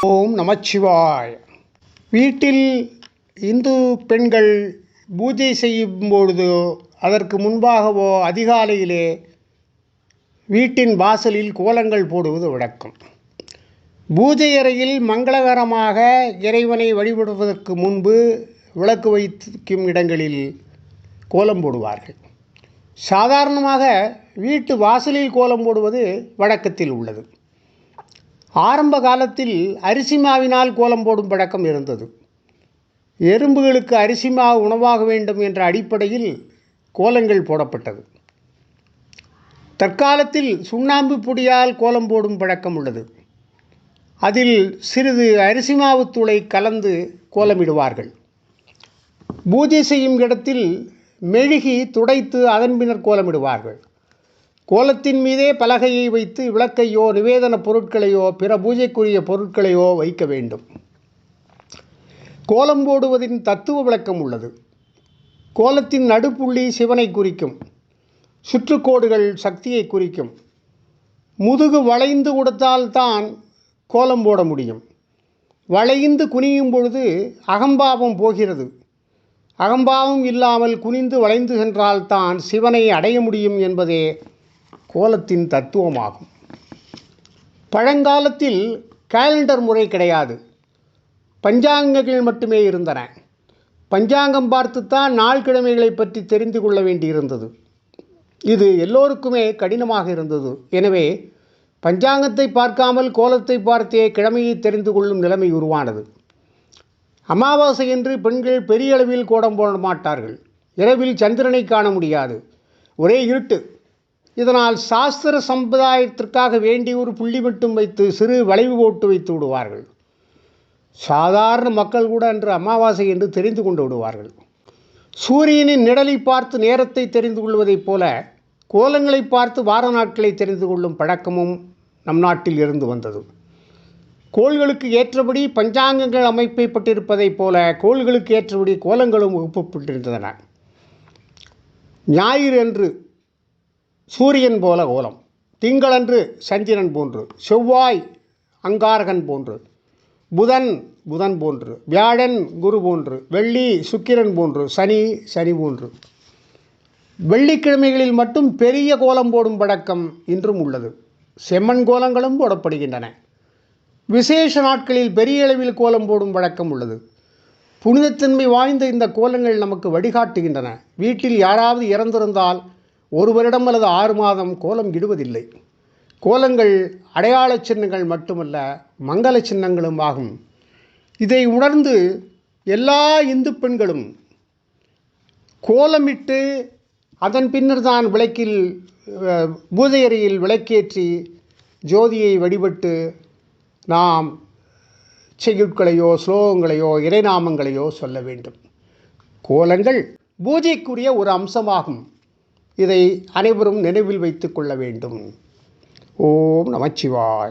ஓம் நமச்சிவாய். வீட்டில் இந்து பெண்கள் பூஜை செய்யும் பொழுதோ அதற்கு முன்பாகவோ அதிகாலையிலே வீட்டின் வாசலில் கோலங்கள் போடுவது வழக்கம். பூஜை அறையில் மங்களகரமாக இறைவனை வழிபடுவதற்கு முன்பு விளக்கு வைக்கும் இடங்களில் கோலம் போடுவார்கள். சாதாரணமாக வீட்டு வாசலில் கோலம் போடுவது வழக்கத்தில் உள்ளது. ஆரம்ப காலத்தில் அரிசி மாவினால் கோலம் போடும் பழக்கம் இருந்தது. எறும்புகளுக்கு அரிசி மாவு உணவாக வேண்டும் என்ற அடிப்படையில் கோலங்கள் போடப்பட்டது. தற்காலத்தில் சுண்ணாம்பு பொடியால் கோலம் போடும் பழக்கம் உள்ளது. அதில் சிறிது அரிசி மாவு தூளை கலந்து கோலமிடுவார்கள். பூஜை செய்யும் இடத்தில் மெழுகி துடைத்து அதன் பின்னர் கோலமிடுவார்கள். கோலத்தின் மீதே பலகையை வைத்து விளக்கையோ நிவேதன பொருட்களையோ பிற பூஜைக்குரிய பொருட்களையோ வைக்க வேண்டும். கோலம் போடுவதின் தத்துவ விளக்கம் உள்ளது. கோலத்தின் நடுப்புள்ளி சிவனை குறிக்கும். சுற்றுக்கோடுகள் சக்தியை குறிக்கும். முதுகு வளைந்து கொடுத்தால்தான் கோலம் போட முடியும். வளைந்து குனியும் பொழுது அகம்பாவம் போகிறது. அகம்பாவம் இல்லாமல் குனிந்து வளைந்து சென்றால்தான் சிவனை அடைய முடியும் என்பதே கோலத்தின் தத்துவமாகும். பழங்காலத்தில் கேலண்டர் முறை கிடையாது. பஞ்சாங்கங்கள் மட்டுமே இருந்தன. பஞ்சாங்கம் பார்த்துத்தான் நாள் கிழமைகளை பற்றி தெரிந்து கொள்ள வேண்டியிருந்தது. இது எல்லோருக்குமே கடினமாக இருந்தது. எனவே பஞ்சாங்கத்தை பார்க்காமல் கோலத்தை பார்த்தே கிழமையை தெரிந்து கொள்ளும் நிலைமை உருவானது. அமாவாசை என்று பெண்கள் பெரிய அளவில் கோலம் போட மாட்டார்கள். இரவில் சந்திரனை காண முடியாது. ஒரே இருட்டு. இதனால் சாஸ்திர சம்பிரதாயத்திற்காக வேண்டி ஒரு புள்ளி மட்டும் வைத்து சிறு வளைவு போட்டு வைத்து விடுவார்கள். சாதாரண மக்கள் கூட அன்று அமாவாசை என்று தெரிந்து கொண்டு விடுவார்கள். சூரியனின் நிழலை பார்த்து நேரத்தை தெரிந்து கொள்வதைப் போல கோலங்களை பார்த்து வார நாட்களை தெரிந்து கொள்ளும் பழக்கமும் நம் நாட்டில் இருந்து வந்தது. கோள்களுக்கு ஏற்றபடி பஞ்சாங்கங்கள் அமைக்கப்பட்டிருப்பதைப் போல கோள்களுக்கு ஏற்றபடி கோலங்களும் வகுப்பப்பட்டிருந்தன. ஞாயிறு அன்று சூரியன் போல கோலம், திங்களன்று சந்திரன் போன்று, செவ்வாய் அங்காரகன் போன்று, புதன் புதன் போன்று, வியாழன் குரு போன்று, வெள்ளி சுக்கிரன் போன்று, சனி சனி போன்று. வெள்ளிக்கிழமைகளில் மட்டும் பெரிய கோலம் போடும் பழக்கம் இன்றும் உள்ளது. செம்மண் கோலங்களும் போடப்படுகின்றன. விசேஷ நாட்களில் பெரிய அளவில் கோலம் போடும் வழக்கம் உள்ளது. புனிதத்தன்மை வாய்ந்த இந்த கோலங்கள் நமக்கு வழிகாட்டுகின்றன. வீட்டில் யாராவது இறந்திருந்தால் ஒரு வருடம் அல்லது 6 மாதம் கோலம் இடுவதில்லை. கோலங்கள் அடையாள சின்னங்கள் மட்டுமல்ல, மங்கள சின்னங்களும் ஆகும். இதை உணர்ந்து எல்லா இந்து பெண்களும் கோலமிட்டு அதன் பின்னர் தான் விளக்கில் பூஜை அறையில் விளக்கேற்றி ஜோதியை வழிபட்டு நாம் செய்யுட்களையோ ஸ்லோகங்களையோ இறைநாமங்களையோ சொல்ல வேண்டும். கோலங்கள் பூஜைக்குரிய ஒரு அம்சமாகும். இதை அனைவரும் நினைவில் வைத்து கொள்ள வேண்டும். ஓம் நமச்சிவாய.